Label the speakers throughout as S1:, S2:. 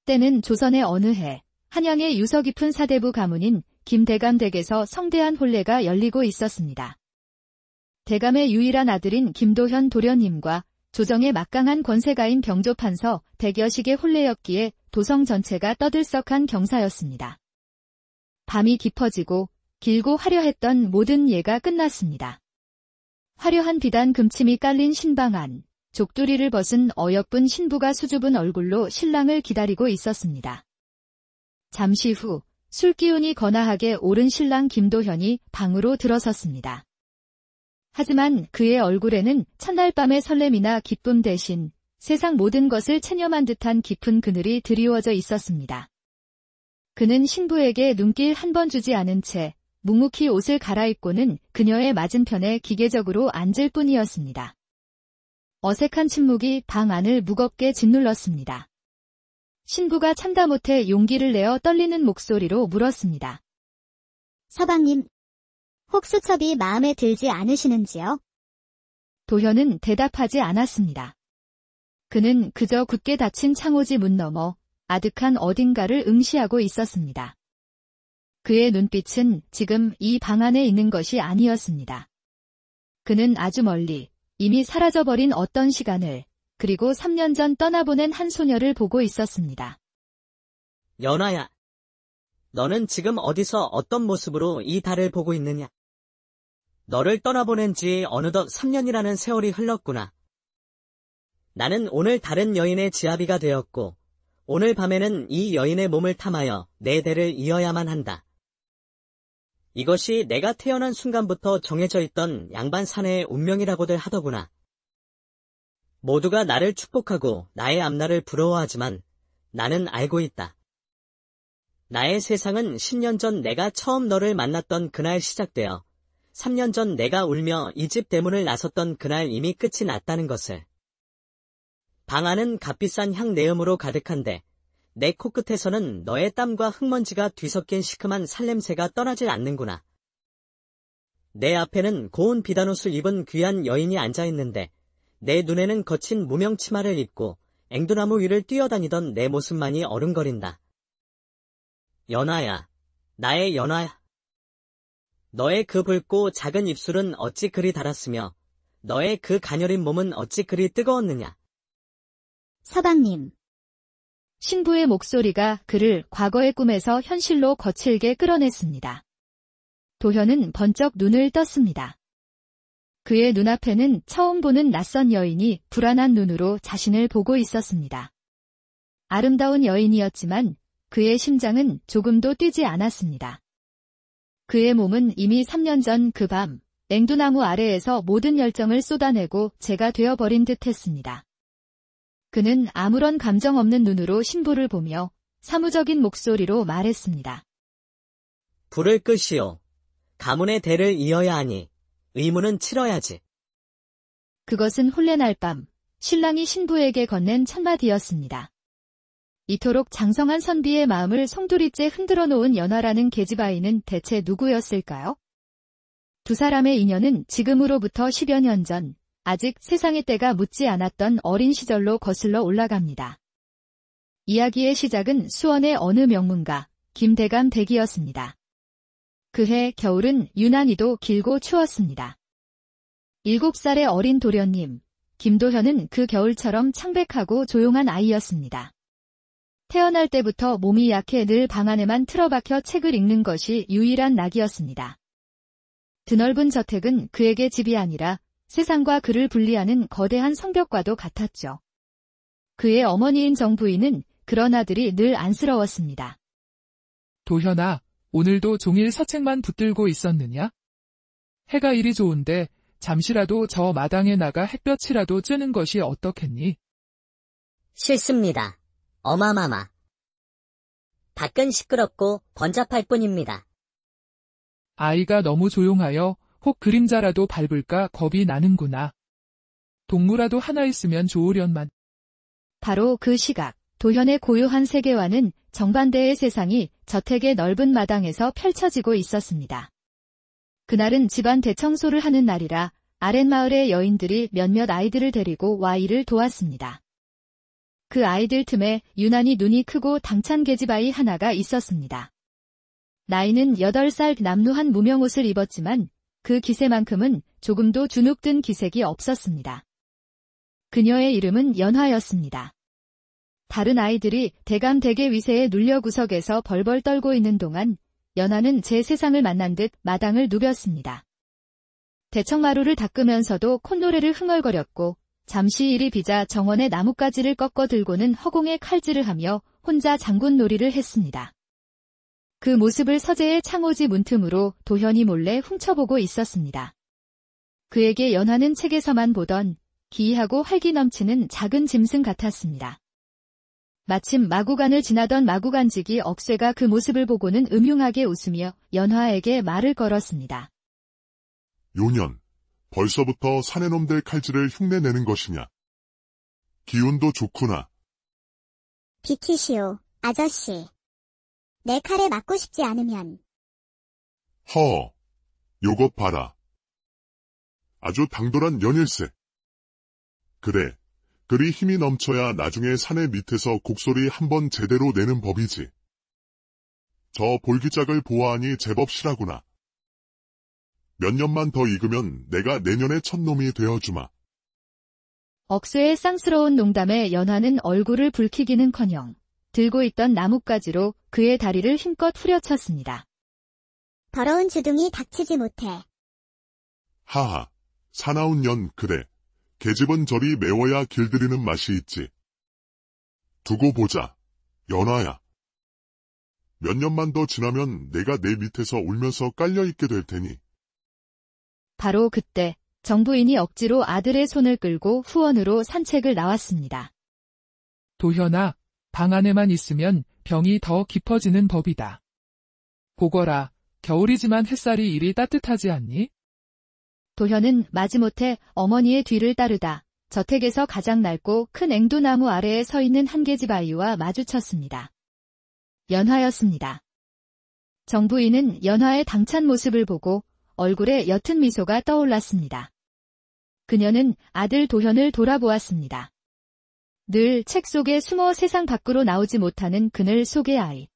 S1: 때는 조선의 어느 해 한양의 유서 깊은 사대부 가문인 김대감 댁에서 성대한 혼례가 열리고 있었습니다. 대감의 유일한 아들인 김도현 도련님과 조정의 막강한 권세가인 병조판서 백여식의 혼례였기에 도성 전체가 떠들썩한 경사였습니다. 밤이 깊어지고 길고 화려했던 모든 예가 끝났습니다. 화려한 비단 금침이 깔린 신방 안, 족두리를 벗은 어여쁜 신부가 수줍은 얼굴로 신랑을 기다리고 있었습니다. 잠시 후 술기운이 거나하게 오른 신랑 김도현이 방으로 들어섰습니다. 하지만 그의 얼굴에는 첫날 밤의 설렘이나 기쁨 대신 세상 모든 것을 체념한 듯한 깊은 그늘이 드리워져 있었습니다. 그는 신부에게 눈길 한 번 주지 않은 채 묵묵히 옷을 갈아입고는 그녀의 맞은편에 기계적으로 앉을 뿐이었습니다. 어색한 침묵이 방 안을 무겁게 짓눌렀습니다. 신부가 참다 못해 용기를 내어 떨리는 목소리로 물었습니다.
S2: 서방님, 혹수첩이 마음에 들지 않으시는지요?
S1: 도현은 대답하지 않았습니다. 그는 그저 굳게 닫힌 창호지 문 너머 아득한 어딘가를 응시하고 있었습니다. 그의 눈빛은 지금 이 방 안에 있는 것이 아니었습니다. 그는 아주 멀리 이미 사라져버린 어떤 시간을, 그리고 3년 전 떠나보낸 한 소녀를 보고 있었습니다.
S3: 연아야, 너는 지금 어디서 어떤 모습으로 이 달을 보고 있느냐? 너를 떠나보낸 지 어느덧 3년이라는 세월이 흘렀구나. 나는 오늘 다른 여인의 지아비가 되었고, 오늘 밤에는 이 여인의 몸을 탐하여 내 대를 이어야만 한다. 이것이 내가 태어난 순간부터 정해져 있던 양반 사내의 운명이라고들 하더구나. 모두가 나를 축복하고 나의 앞날을 부러워하지만 나는 알고 있다. 나의 세상은 10년 전 내가 처음 너를 만났던 그날 시작되어 3년 전 내가 울며 이 집 대문을 나섰던 그날 이미 끝이 났다는 것을. 방 안은 값비싼 향 내음으로 가득한데 내 코끝에서는 너의 땀과 흙먼지가 뒤섞인 시큼한 살냄새가 떠나질 않는구나. 내 앞에는 고운 비단옷을 입은 귀한 여인이 앉아있는데 내 눈에는 거친 무명 치마를 입고 앵두나무 위를 뛰어다니던 내 모습만이 어른거린다. 연아야, 나의 연아야. 너의 그 붉고 작은 입술은 어찌 그리 달았으며 너의 그 가녀린 몸은 어찌 그리 뜨거웠느냐.
S2: 서방님.
S1: 신부의 목소리가 그를 과거의 꿈에서 현실로 거칠게 끌어냈습니다. 도현은 번쩍 눈을 떴습니다. 그의 눈앞에는 처음 보는 낯선 여인이 불안한 눈으로 자신을 보고 있었습니다. 아름다운 여인이었지만 그의 심장은 조금도 뛰지 않았습니다. 그의 몸은 이미 3년 전 그 밤 앵두나무 아래에서 모든 열정을 쏟아내고 재가 되어버린 듯 했습니다. 그는 아무런 감정 없는 눈으로 신부를 보며 사무적인 목소리로 말했습니다.
S3: 불을 끄시오. 가문의 대를 이어야 하니 의무는 치러야지.
S1: 그것은 혼례날 밤 신랑이 신부에게 건넨 첫마디였습니다. 이토록 장성한 선비의 마음을 송두리째 흔들어 놓은 연화라는 계집아이는 대체 누구였을까요? 두 사람의 인연은 지금으로부터 10여 년 전, 아직 세상의 때가 묻지 않았던 어린 시절로 거슬러 올라갑니다. 이야기의 시작은 수원의 어느 명문가, 김대감 댁이었습니다. 그해 겨울은 유난히도 길고 추웠습니다. 7살의 어린 도련님, 김도현은 그 겨울처럼 창백하고 조용한 아이였습니다. 태어날 때부터 몸이 약해 늘 방 안에만 틀어박혀 책을 읽는 것이 유일한 낙이었습니다. 드넓은 저택은 그에게 집이 아니라 세상과 그를 분리하는 거대한 성벽과도 같았죠. 그의 어머니인 정부인은 그런 아들이 늘 안쓰러웠습니다.
S4: 도현아, 오늘도 종일 서책만 붙들고 있었느냐? 해가 이리 좋은데 잠시라도 저 마당에 나가 햇볕이라도 쬐는 것이 어떻겠니?
S5: 싫습니다. 어마마마. 밖은 시끄럽고 번잡할 뿐입니다.
S4: 아이가 너무 조용하여 혹 그림자라도 밟을까 겁이 나는구나. 동무라도 하나 있으면 좋으련만.
S1: 바로 그 시각, 도현의 고요한 세계와는 정반대의 세상이 저택의 넓은 마당에서 펼쳐지고 있었습니다. 그날은 집안 대청소를 하는 날이라 아랫마을의 여인들이 몇몇 아이들을 데리고 와 일을 도왔습니다. 그 아이들 틈에 유난히 눈이 크고 당찬 계집아이 하나가 있었습니다. 나이는 8살 남루한 무명옷을 입었지만 그 기세만큼은 조금도 주눅든 기색이 없었습니다. 그녀의 이름은 연화였습니다. 다른 아이들이 대감대게 위세에 눌려 구석에서 벌벌 떨고 있는 동안 연화는 제 세상을 만난 듯 마당을 누볐습니다. 대청마루를 닦으면서도 콧노래를 흥얼거렸고 잠시 일이 비자 정원의 나뭇가지를 꺾어 들고는 허공에 칼질을 하며 혼자 장군놀이를 했습니다. 그 모습을 서재의 창호지 문틈으로 도현이 몰래 훔쳐보고 있었습니다. 그에게 연화는 책에서만 보던 기이하고 활기 넘치는 작은 짐승 같았습니다. 마침 마구간을 지나던 마구간직이 억새가 그 모습을 보고는 음흉하게 웃으며 연화에게 말을 걸었습니다.
S6: 요년, 벌써부터 사내놈들 칼질을 흉내내는 것이냐. 기운도 좋구나.
S2: 비키시오, 아저씨. 내 칼에 맞고 싶지 않으면.
S6: 요것 봐라. 아주 당돌한 연일세. 그래, 그리 힘이 넘쳐야 나중에 사내 밑에서 곡소리 한번 제대로 내는 법이지. 저 볼기짝을 보아하니 제법 실하구나. 몇 년만 더 익으면 내가 내년에 첫놈이 되어주마.
S1: 억새의 쌍스러운 농담에 연화는 얼굴을 붉히기는커녕 들고 있던 나뭇가지로 그의 다리를 힘껏 후려쳤습니다.
S2: 더러운 주둥이 닥치지 못해.
S6: 하하, 사나운 년, 그래. 계집은 저리 매워야 길들이는 맛이 있지. 두고 보자, 연화야. 몇 년만 더 지나면 내가 내 밑에서 울면서 깔려있게 될 테니.
S1: 바로 그때 정부인이 억지로 아들의 손을 끌고 후원으로 산책을 나왔습니다.
S4: 도현아, 방 안에만 있으면 병이 더 깊어지는 법이다. 보거라, 겨울이지만 햇살이 이리 따뜻하지 않니?
S1: 도현은 마지못해 어머니의 뒤를 따르다 저택에서 가장 낡고 큰 앵두나무 아래에 서 있는 한 계집 아이와 마주쳤습니다. 연화였습니다. 정부인은 연화의 당찬 모습을 보고 얼굴에 옅은 미소가 떠올랐습니다. 그녀는 아들 도현을 돌아보았습니다. 늘 책 속에 숨어 세상 밖으로 나오지 못하는 그늘 속의 아이.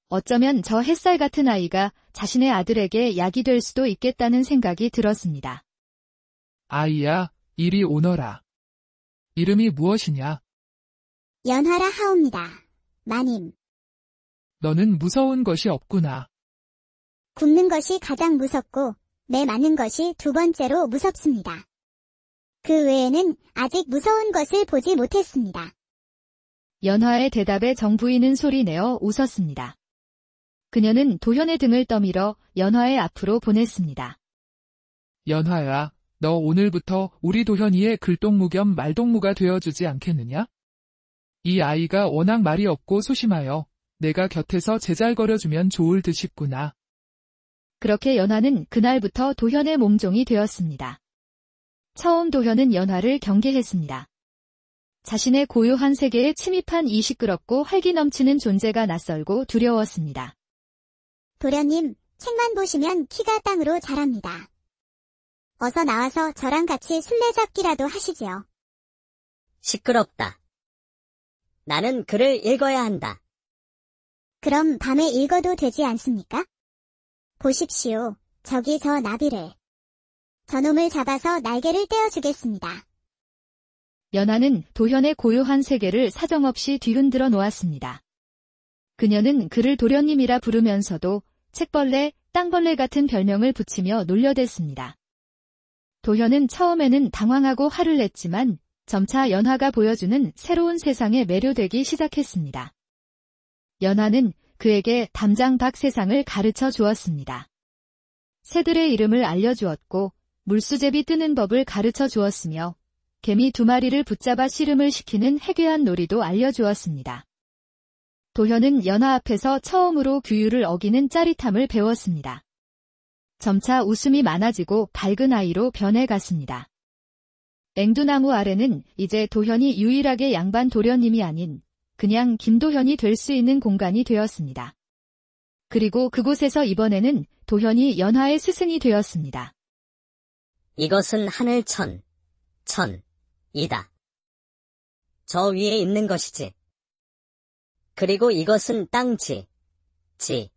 S1: 어쩌면 저 햇살 같은 아이가 자신의 아들에게 약이 될 수도 있겠다는 생각이 들었습니다.
S4: 아이야, 이리 오너라. 이름이 무엇이냐?
S2: 연화라 하옵니다. 마님.
S4: 너는 무서운 것이 없구나.
S2: 굶는 것이 가장 무섭고 매 맞는 것이 두 번째로 무섭습니다. 그 외에는 아직 무서운 것을 보지 못했습니다.
S1: 연화의 대답에 정부인은 소리내어 웃었습니다. 그녀는 도현의 등을 떠밀어 연화의 앞으로 보냈습니다.
S4: 연화야, 너 오늘부터 우리 도현이의 글동무 겸 말동무가 되어주지 않겠느냐? 이 아이가 워낙 말이 없고 소심하여 내가 곁에서 제잘거려주면 좋을 듯 싶구나.
S1: 그렇게 연화는 그날부터 도현의 몸종이 되었습니다. 처음 도현은 연화를 경계했습니다. 자신의 고요한 세계에 침입한 이 시끄럽고 활기 넘치는 존재가 낯설고 두려웠습니다.
S2: 도련님, 책만 보시면 키가 땅으로 자랍니다. 어서 나와서 저랑 같이 술래잡기라도 하시지요.
S5: 시끄럽다. 나는 글을 읽어야 한다.
S2: 그럼 밤에 읽어도 되지 않습니까? 보십시오. 저기 저 나비를. 저놈을 잡아서 날개를 떼어주겠습니다.
S1: 연화는 도현의 고요한 세계를 사정없이 뒤흔들어 놓았습니다. 그녀는 그를 도련님이라 부르면서도 책벌레, 땅벌레 같은 별명을 붙이며 놀려댔습니다. 도현은 처음에는 당황하고 화를 냈지만 점차 연화가 보여주는 새로운 세상에 매료되기 시작했습니다. 연화는 그에게 담장 밖 세상을 가르쳐 주었습니다. 새들의 이름을 알려주었고 물수제비 뜨는 법을 가르쳐 주었으며 개미 2마리를 붙잡아 씨름을 시키는 해괴한 놀이도 알려주었습니다. 도현은 연화 앞에서 처음으로 규율을 어기는 짜릿함을 배웠습니다. 점차 웃음이 많아지고 밝은 아이로 변해갔습니다. 앵두나무 아래는 이제 도현이 유일하게 양반 도련님이 아닌 그냥 김도현이 될 수 있는 공간이 되었습니다. 그리고 그곳에서 이번에는 도현이 연화의 스승이 되었습니다.
S5: 이것은 하늘천이다. 저 위에 있는 것이지. 그리고 이것은 땅지. 지.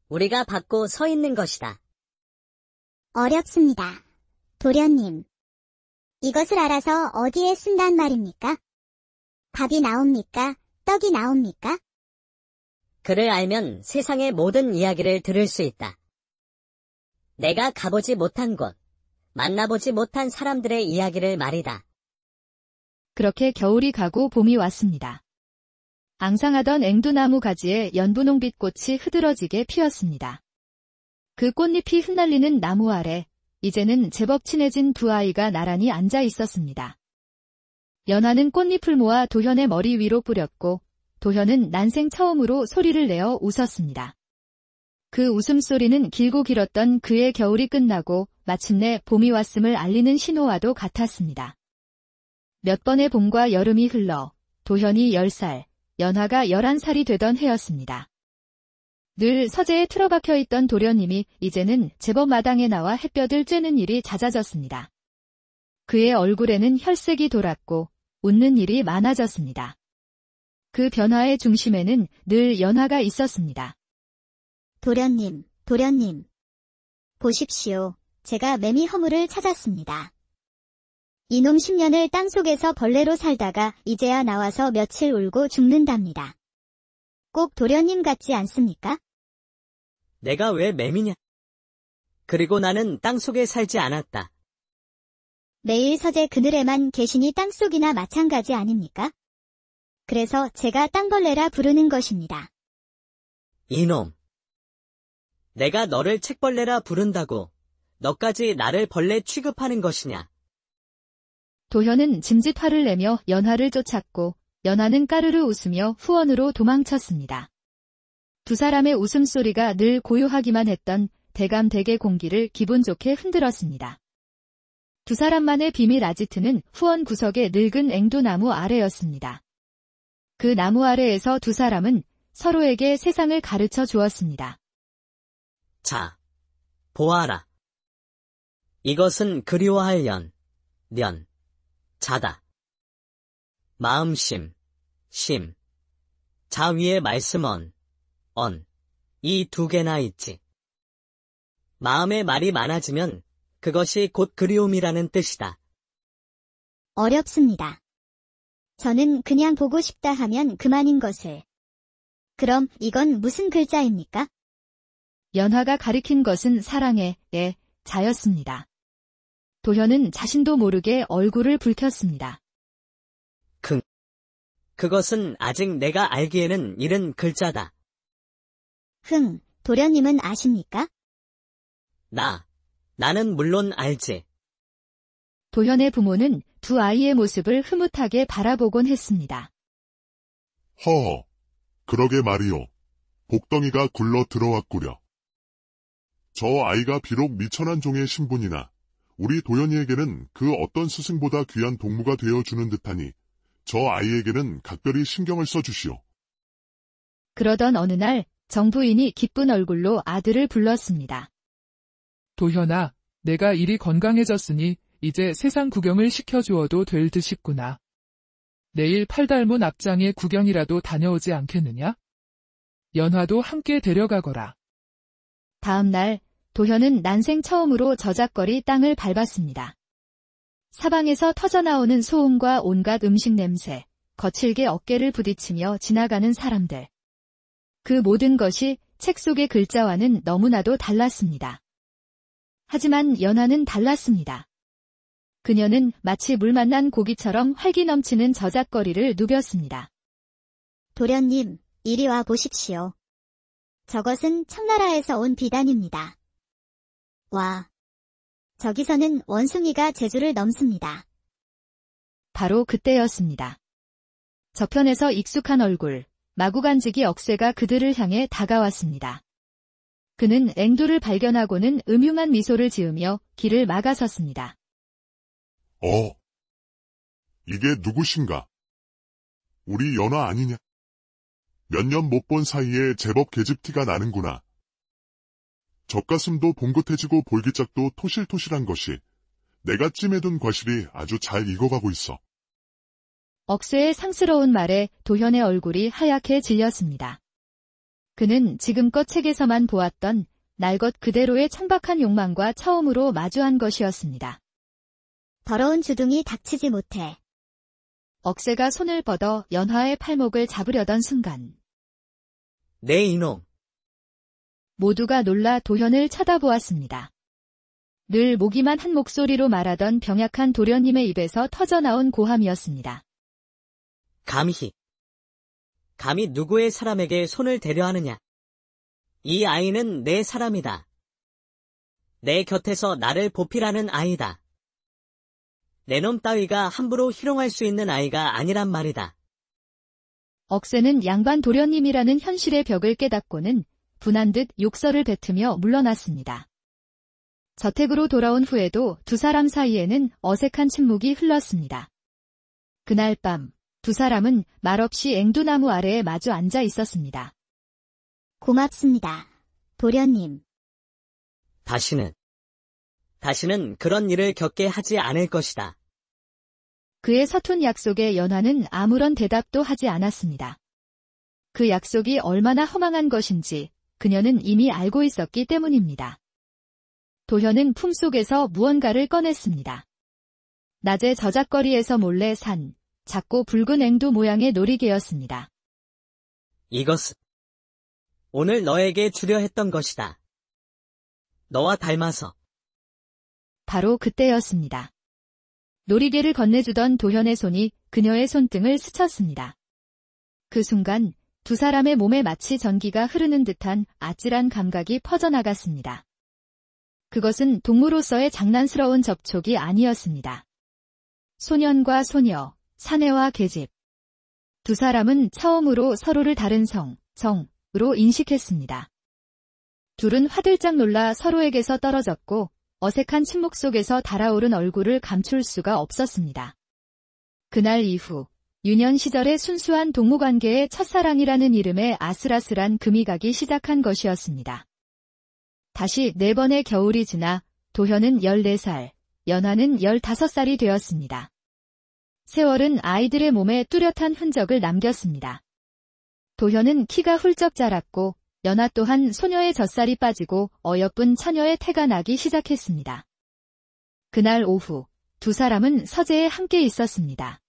S5: 우리가 받고 서 있는 것이다.
S2: 어렵습니다. 도련님. 이것을 알아서 어디에 쓴단 말입니까? 밥이 나옵니까? 떡이 나옵니까?
S5: 그를 알면 세상의 모든 이야기를 들을 수 있다. 내가 가보지 못한 곳, 만나보지 못한 사람들의 이야기를 말이다.
S1: 그렇게 겨울이 가고 봄이 왔습니다. 앙상하던 앵두나무 가지에 연분홍빛 꽃이 흐드러지게 피었습니다. 그 꽃잎이 흩날리는 나무 아래 이제는 제법 친해진 두 아이가 나란히 앉아 있었습니다. 연하는 꽃잎을 모아 도현의 머리 위로 뿌렸고 도현은 난생 처음으로 소리를 내어 웃었습니다. 그 웃음소리는 길고 길었던 그의 겨울이 끝나고 마침내 봄이 왔음을 알리는 신호와도 같았습니다. 몇 번의 봄과 여름이 흘러 도현이 10살, 연하가 11살이 되던 해였습니다. 늘 서재에 틀어박혀 있던 도련님이 이제는 제법 마당에 나와 햇볕을 쬐는 일이 잦아졌습니다. 그의 얼굴에는 혈색이 돌았고 웃는 일이 많아졌습니다. 그 변화의 중심에는 늘 연하가 있었습니다.
S2: 도련님. 보십시오. 제가 매미 허물을 찾았습니다. 이놈 10년을 땅속에서 벌레로 살다가 이제야 나와서 며칠 울고 죽는답니다. 꼭 도련님 같지 않습니까?
S3: 내가 왜 매미냐? 그리고 나는 땅속에 살지 않았다.
S2: 매일 서재 그늘에만 계시니 땅속이나 마찬가지 아닙니까? 그래서 제가 땅벌레라 부르는 것입니다.
S3: 이놈. 내가 너를 책벌레라 부른다고 너까지 나를 벌레 취급하는 것이냐?
S1: 도현은 짐짓 화를 내며 연하를 쫓았고 연하는 까르르 웃으며 후원으로 도망쳤습니다. 두 사람의 웃음소리가 늘 고요하기만 했던 대감댁의 공기를 기분 좋게 흔들었습니다. 두 사람만의 비밀 아지트는 후원 구석의 늙은 앵두나무 아래였습니다. 그 나무 아래에서 두 사람은 서로에게 세상을 가르쳐 주었습니다.
S3: 자, 보아라. 이것은 그리워할 년, 자다. 마음심, 심. 자 위에 말씀 이 두 개나 있지. 마음의 말이 많아지면 그것이 곧 그리움이라는 뜻이다.
S2: 어렵습니다. 저는 그냥 보고 싶다 하면 그만인 것을. 그럼 이건 무슨 글자입니까?
S1: 연하가 가리킨 것은 사랑의 자였습니다. 도현은 자신도 모르게 얼굴을 붉혔습니다.
S3: 그것은 아직 내가 알기에는 이른 글자다.
S2: 도련님은 아십니까?
S3: 나는 물론 알지.
S1: 도현의 부모는 두 아이의 모습을 흐뭇하게 바라보곤 했습니다.
S6: 허허, 그러게 말이오. 복덩이가 굴러 들어왔구려. 저 아이가 비록 미천한 종의 신분이나 우리 도연이에게는 그 어떤 스승보다 귀한 동무가 되어주는 듯하니 저 아이에게는 각별히 신경을 써주시오.
S1: 그러던 어느 날 정부인이 기쁜 얼굴로 아들을 불렀습니다.
S4: 도현아, 내가 일이 건강해졌으니 이제 세상 구경을 시켜주어도 될 듯이구나. 내일 팔달문 앞장에 구경이라도 다녀오지 않겠느냐? 연화도 함께 데려가거라.
S1: 다음 날 도현은 난생 처음으로 저작거리 땅을 밟았습니다. 사방에서 터져나오는 소음과 온갖 음식 냄새, 거칠게 어깨를 부딪히며 지나가는 사람들. 그 모든 것이 책 속의 글자와는 너무나도 달랐습니다. 하지만 연하는 달랐습니다. 그녀는 마치 물 만난 고기처럼 활기 넘치는 저작거리를 누볐습니다.
S2: 도련님, 이리 와 보십시오. 저것은 청나라에서 온 비단입니다. 와, 저기서는 원숭이가 제주를 넘습니다.
S1: 바로 그때였습니다. 저편에서 익숙한 얼굴, 마구간지기 억새가 그들을 향해 다가왔습니다. 그는 앵두를 발견하고는 음흉한 미소를 지으며 길을 막아섰습니다.
S6: 이게 누구신가? 우리 연화 아니냐? 몇 년 못 본 사이에 제법 계집티가 나는구나. 젖가슴도 봉긋해지고 볼기짝도 토실토실한 것이 내가 찜해둔 과실이 아주 잘 익어가고 있어.
S1: 억새의 상스러운 말에 도현의 얼굴이 하얗게 질렸습니다. 그는 지금껏 책에서만 보았던 날 것 그대로의 청박한 욕망과 처음으로 마주한 것이었습니다.
S2: 더러운 주둥이 닥치지 못해.
S1: 억새가 손을 뻗어 연화의 팔목을 잡으려던 순간
S3: 네 이놈.
S1: 모두가 놀라 도현을 쳐다보았습니다. 늘 모기만 한 목소리로 말하던 병약한 도련님의 입에서 터져나온 고함이었습니다.
S3: 감히 누구의 사람에게 손을 대려 하느냐. 이 아이는 내 사람이다. 내 곁에서 나를 보필하는 아이다. 내 놈 따위가 함부로 희롱할 수 있는 아이가 아니란 말이다.
S1: 억새는 양반 도련님이라는 현실의 벽을 깨닫고는 분한 듯 욕설을 뱉으며 물러났습니다. 저택으로 돌아온 후에도 두 사람 사이에는 어색한 침묵이 흘렀습니다. 그날 밤 두 사람은 말없이 앵두나무 아래에 마주 앉아 있었습니다.
S2: 고맙습니다. 도련님.
S3: 다시는 그런 일을 겪게 하지 않을 것이다.
S1: 그의 서툰 약속에 연화는 아무런 대답도 하지 않았습니다. 그 약속이 얼마나 허망한 것인지 그녀는 이미 알고 있었기 때문입니다. 도현은 품속에서 무언가를 꺼냈습니다. 낮에 저작거리에서 몰래 산 작고 붉은 앵두 모양의 놀이개였습니다.
S3: 이것은 오늘 너에게 주려 했던 것이다. 너와 닮아서.
S1: 바로 그때였습니다. 놀이개를 건네주던 도현의 손이 그녀의 손등을 스쳤습니다. 그 순간 두 사람의 몸에 마치 전기가 흐르는 듯한 아찔한 감각이 퍼져나갔습니다. 그것은 동무로서의 장난스러운 접촉이 아니었습니다. 소년과 소녀, 사내와 계집. 두 사람은 처음으로 서로를 다른 정으로 인식했습니다. 둘은 화들짝 놀라 서로에게서 떨어졌고 어색한 침묵 속에서 달아오른 얼굴을 감출 수가 없었습니다. 그날 이후 유년 시절의 순수한 동무관계의 첫사랑이라는 이름의 아슬아슬한 금이 가기 시작한 것이었습니다. 다시 4번의 겨울이 지나 도현은 14살, 연화는 15살이 되었습니다. 세월은 아이들의 몸에 뚜렷한 흔적을 남겼습니다. 도현은 키가 훌쩍 자랐고 연화 또한 소녀의 젖살이 빠지고 어여쁜 처녀의 태가 나기 시작했습니다. 그날 오후 두 사람은 서재에 함께 있었습니다.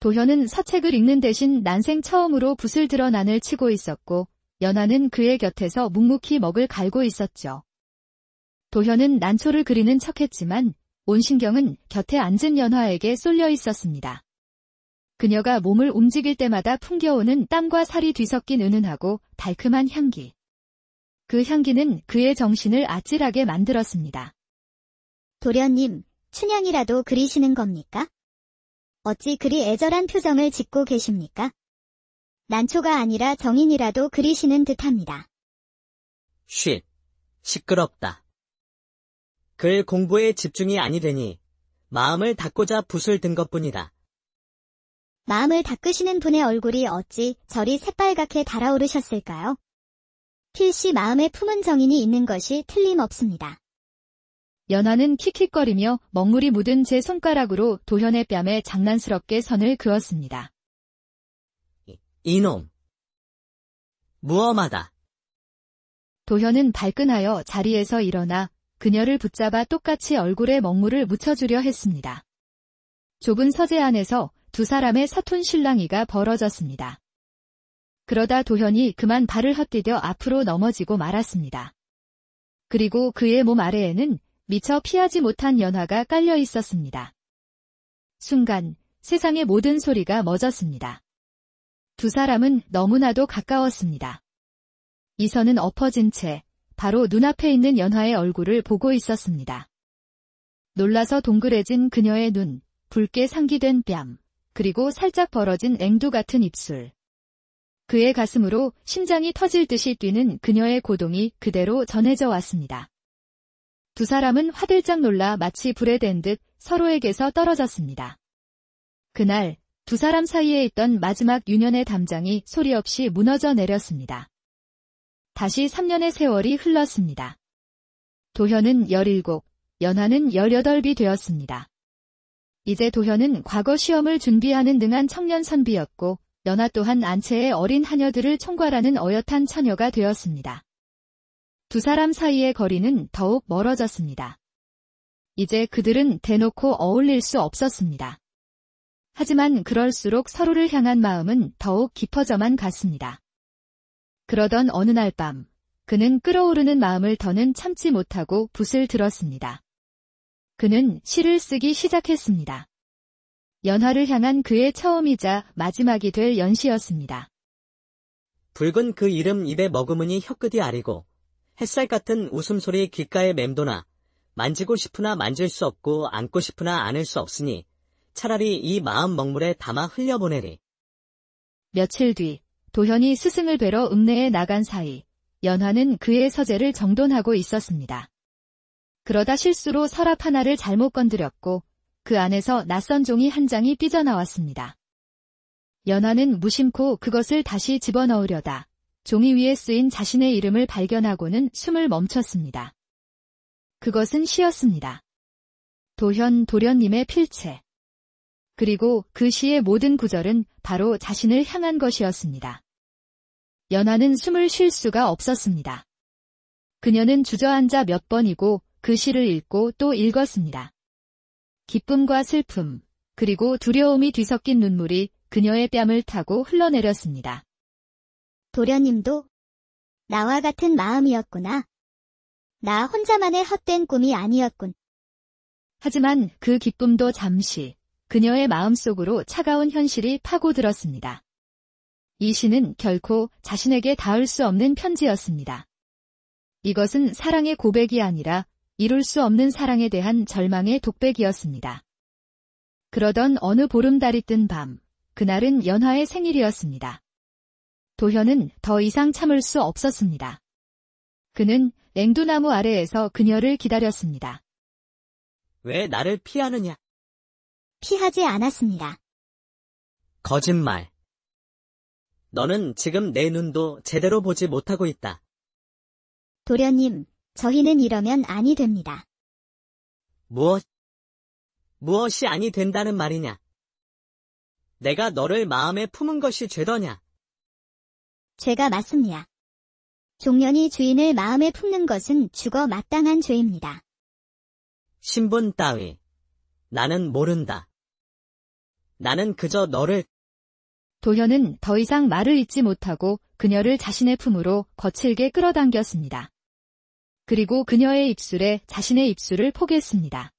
S1: 도현은 서책을 읽는 대신 난생 처음으로 붓을 들어 난을 치고 있었고 연화는 그의 곁에서 묵묵히 먹을 갈고 있었죠. 도현은 난초를 그리는 척했지만 온 신경은 곁에 앉은 연화에게 쏠려 있었습니다. 그녀가 몸을 움직일 때마다 풍겨오는 땀과 살이 뒤섞인 은은하고 달콤한 향기. 그 향기는 그의 정신을 아찔하게 만들었습니다.
S2: 도련님, 춘향이라도 그리시는 겁니까? 어찌 그리 애절한 표정을 짓고 계십니까? 난초가 아니라 정인이라도 그리시는 듯합니다.
S3: 쉿, 시끄럽다. 글 공부에 집중이 아니되니 마음을 닦고자 붓을 든 것뿐이다.
S2: 마음을 닦으시는 분의 얼굴이 어찌 저리 새빨갛게 달아오르셨을까요? 필시 마음에 품은 정인이 있는 것이 틀림없습니다.
S1: 연화는 킥킥거리며 먹물이 묻은 제 손가락으로 도현의 뺨에 장난스럽게 선을 그었습니다.
S3: 이놈. 무엄하다.
S1: 도현은 발끈하여 자리에서 일어나 그녀를 붙잡아 똑같이 얼굴에 먹물을 묻혀주려 했습니다. 좁은 서재 안에서 두 사람의 서툰 실랑이가 벌어졌습니다. 그러다 도현이 그만 발을 헛디뎌 앞으로 넘어지고 말았습니다. 그리고 그의 몸 아래에는 미처 피하지 못한 연화가 깔려 있었습니다. 순간 세상의 모든 소리가 멎었습니다. 두 사람은 너무나도 가까웠습니다. 이선은 엎어진 채 바로 눈앞에 있는 연화의 얼굴을 보고 있었습니다. 놀라서 동그래진 그녀의 눈, 붉게 상기된 뺨, 그리고 살짝 벌어진 앵두 같은 입술. 그의 가슴으로 심장이 터질 듯이 뛰는 그녀의 고동이 그대로 전해져 왔습니다. 두 사람은 화들짝 놀라 마치 불에 댄 듯 서로에게서 떨어졌습니다. 그날 두 사람 사이에 있던 마지막 유년의 담장이 소리 없이 무너져 내렸습니다. 다시 3년의 세월이 흘렀습니다. 도현은 17, 연화는 18이 되었습니다. 이제 도현은 과거 시험을 준비하는 능한 청년 선비였고 연하 또한 안채의 어린 하녀들을 총괄하는 어엿한 처녀가 되었습니다. 두 사람 사이의 거리는 더욱 멀어졌습니다. 이제 그들은 대놓고 어울릴 수 없었습니다. 하지만 그럴수록 서로를 향한 마음은 더욱 깊어져만 갔습니다. 그러던 어느 날 밤, 그는 끓어오르는 마음을 더는 참지 못하고 붓을 들었습니다. 그는 시를 쓰기 시작했습니다. 연하를 향한 그의 처음이자 마지막이 될 연시였습니다.
S3: 붉은 그 이름 입에 머금으니 혀끝이 아리고 햇살 같은 웃음소리 귓가에 맴도나 만지고 싶으나 만질 수 없고 안고 싶으나 안을 수 없으니 차라리 이 마음 먹물에 담아 흘려보내리.
S1: 며칠 뒤 도현이 스승을 뵈러 읍내에 나간 사이 연하는 그의 서재를 정돈하고 있었습니다. 그러다 실수로 서랍 하나를 잘못 건드렸고 그 안에서 낯선 종이 한 장이 삐져나왔습니다. 연하는 무심코 그것을 다시 집어넣으려다 종이 위에 쓰인 자신의 이름을 발견하고는 숨을 멈췄습니다. 그것은 시였습니다. 도현 도련님의 필체. 그리고 그 시의 모든 구절은 바로 자신을 향한 것이었습니다. 연하는 숨을 쉴 수가 없었습니다. 그녀는 주저앉아 몇 번이고 그 시를 읽고 또 읽었습니다. 기쁨과 슬픔, 그리고 두려움이 뒤섞인 눈물이 그녀의 뺨을 타고 흘러내렸습니다.
S2: 도련님도 나와 같은 마음이었구나. 나 혼자만의 헛된 꿈이 아니었군.
S1: 하지만 그 기쁨도 잠시 그녀의 마음속으로 차가운 현실이 파고들었습니다. 이 시는 결코 자신에게 닿을 수 없는 편지였습니다. 이것은 사랑의 고백이 아니라 이룰 수 없는 사랑에 대한 절망의 독백이었습니다. 그러던 어느 보름달이 뜬 밤, 그날은 연하의 생일이었습니다. 도현은 더 이상 참을 수 없었습니다. 그는 앵두나무 아래에서 그녀를 기다렸습니다.
S3: 왜 나를 피하느냐?
S2: 피하지 않았습니다.
S3: 거짓말. 너는 지금 내 눈도 제대로 보지 못하고 있다.
S2: 도련님, 저희는 이러면 아니 됩니다.
S3: 무엇이 아니 된다는 말이냐? 내가 너를 마음에 품은 것이 죄더냐?
S2: 죄가 맞습니다. 종년이 주인을 마음에 품는 것은 죽어 마땅한 죄입니다.
S3: 신분 따위. 나는 모른다. 나는 그저 너를.
S1: 도현은 더 이상 말을 잇지 못하고 그녀를 자신의 품으로 거칠게 끌어당겼습니다. 그리고 그녀의 입술에 자신의 입술을 포겠습니다.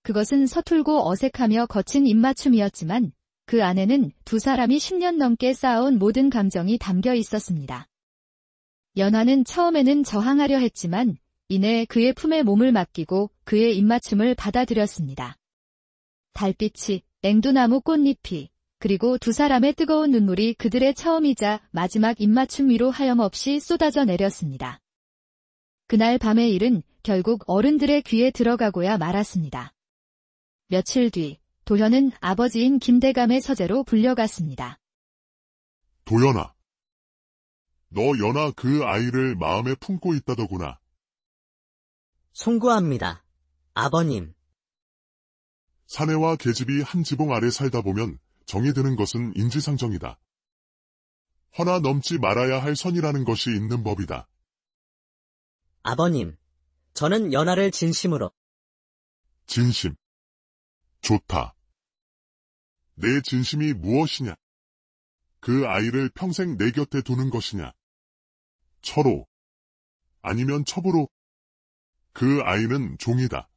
S1: 그것은 서툴고 어색하며 거친 입맞춤이었지만 그 안에는 두 사람이 10년 넘게 쌓아온 모든 감정이 담겨 있었습니다. 연하는 처음에는 저항하려 했지만 이내 그의 품에 몸을 맡기고 그의 입맞춤을 받아들였습니다. 달빛이, 앵두나무 꽃잎이, 그리고 두 사람의 뜨거운 눈물이 그들의 처음이자 마지막 입맞춤 위로 하염없이 쏟아져 내렸습니다. 그날 밤의 일은 결국 어른들의 귀에 들어가고야 말았습니다. 며칠 뒤 도현은 아버지인 김대감의 서재로 불려갔습니다.
S6: 도연아. 너 연하 그 아이를 마음에 품고 있다더구나.
S3: 송구합니다. 아버님.
S6: 사내와 계집이 한 지붕 아래 살다 보면 정이 드는 것은 인지상정이다. 허나 넘지 말아야 할 선이라는 것이 있는 법이다.
S3: 아버님, 저는 연하를 진심으로.
S6: 진심. 좋다. 내 진심이 무엇이냐? 그 아이를 평생 내 곁에 두는 것이냐? 처로. 아니면 첩으로. 그 아이는 종이다.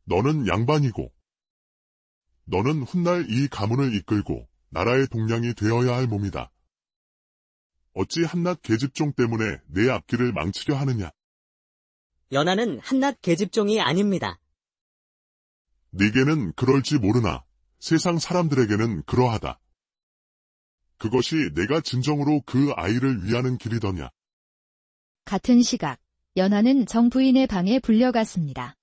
S6: 너는 양반이고. 너는 훗날 이 가문을 이끌고 나라의 동량이 되어야 할 몸이다. 어찌 한낱 계집종 때문에 내 앞길을 망치려 하느냐?
S3: 연하는 한낱 계집종이 아닙니다.
S6: 네게는 그럴지 모르나 세상 사람들에게는 그러하다. 그것이 내가 진정으로 그 아이를 위하는 길이더냐?
S1: 같은 시각, 연하는 정 부인의 방에 불려갔습니다.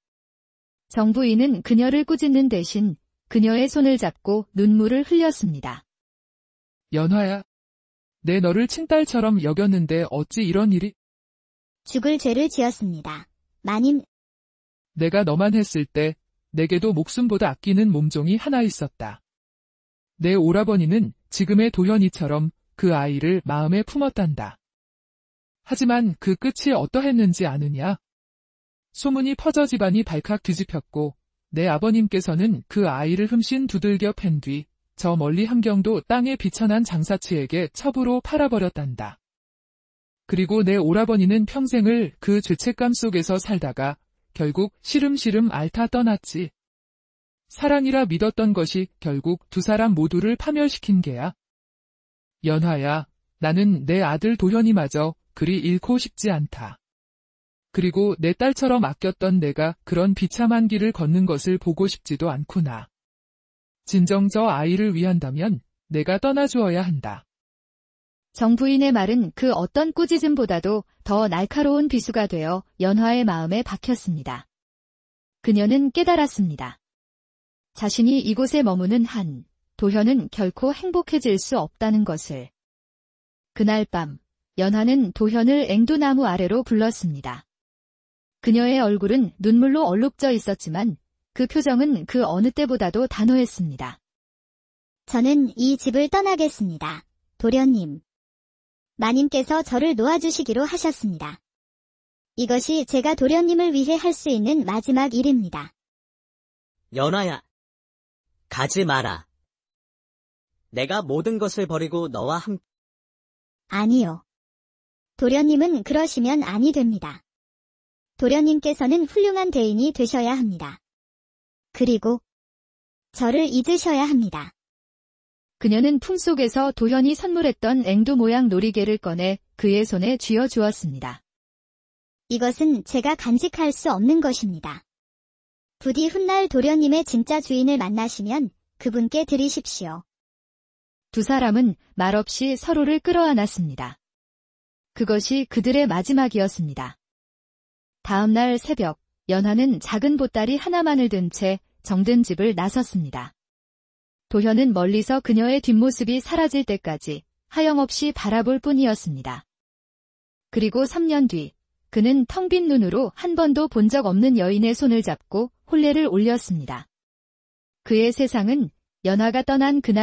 S1: 정 부인은 그녀를 꾸짖는 대신 그녀의 손을 잡고 눈물을 흘렸습니다.
S4: 연화야. 내 너를 친딸처럼 여겼는데 어찌 이런 일이?
S2: 죽을 죄를 지었습니다. 마님,
S4: 내가 너만 했을 때 내게도 목숨보다 아끼는 몸종이 하나 있었다. 내 오라버니는 지금의 도현이처럼 그 아이를 마음에 품었단다. 하지만 그 끝이 어떠했는지 아느냐? 소문이 퍼져 집안이 발칵 뒤집혔고 내 아버님께서는 그 아이를 흠씬 두들겨 팬 뒤 저 멀리 함경도 땅에 비천한 장사치에게 첩으로 팔아버렸단다. 그리고 내 오라버니는 평생을 그 죄책감 속에서 살다가 결국 시름시름 앓다 떠났지. 사랑이라 믿었던 것이 결국 두 사람 모두를 파멸시킨 게야. 연화야, 나는 내 아들 도현이마저 그리 잃고 싶지 않다. 그리고 내 딸처럼 아꼈던 내가 그런 비참한 길을 걷는 것을 보고 싶지도 않구나. 진정 저 아이를 위한다면 내가 떠나주어야 한다.
S1: 정부인의 말은 그 어떤 꾸짖음보다도 더 날카로운 비수가 되어 연화의 마음에 박혔습니다. 그녀는 깨달았습니다. 자신이 이곳에 머무는 한 도현은 결코 행복해질 수 없다는 것을. 그날 밤 연화는 도현을 앵두나무 아래로 불렀습니다. 그녀의 얼굴은 눈물로 얼룩져 있었지만 그 표정은 그 어느 때보다도 단호했습니다.
S2: 저는 이 집을 떠나겠습니다. 도련님. 마님께서 저를 놓아주시기로 하셨습니다. 이것이 제가 도련님을 위해 할 수 있는 마지막 일입니다.
S3: 연화야, 가지 마라. 내가 모든 것을 버리고 너와 함께.
S2: 아니요. 도련님은 그러시면 아니 됩니다. 도련님께서는 훌륭한 대인이 되셔야 합니다. 그리고 저를 잊으셔야 합니다.
S1: 그녀는 품속에서 도현이 선물했던 앵두 모양 놀이개를 꺼내 그의 손에 쥐어 주었습니다.
S2: 이것은 제가 간직할 수 없는 것입니다. 부디 훗날 도련님의 진짜 주인을 만나시면 그분께 드리십시오.
S1: 두 사람은 말없이 서로를 끌어안았습니다. 그것이 그들의 마지막이었습니다. 다음 날 새벽, 연화는 작은 보따리 하나만을 든 채 정든 집을 나섰습니다. 도현은 멀리서 그녀의 뒷모습이 사라질 때까지 하염없이 바라볼 뿐이었습니다. 그리고 3년 뒤, 그는 텅 빈 눈으로 한 번도 본 적 없는 여인의 손을 잡고 혼례를 올렸습니다. 그의 세상은 연화가 떠난 그날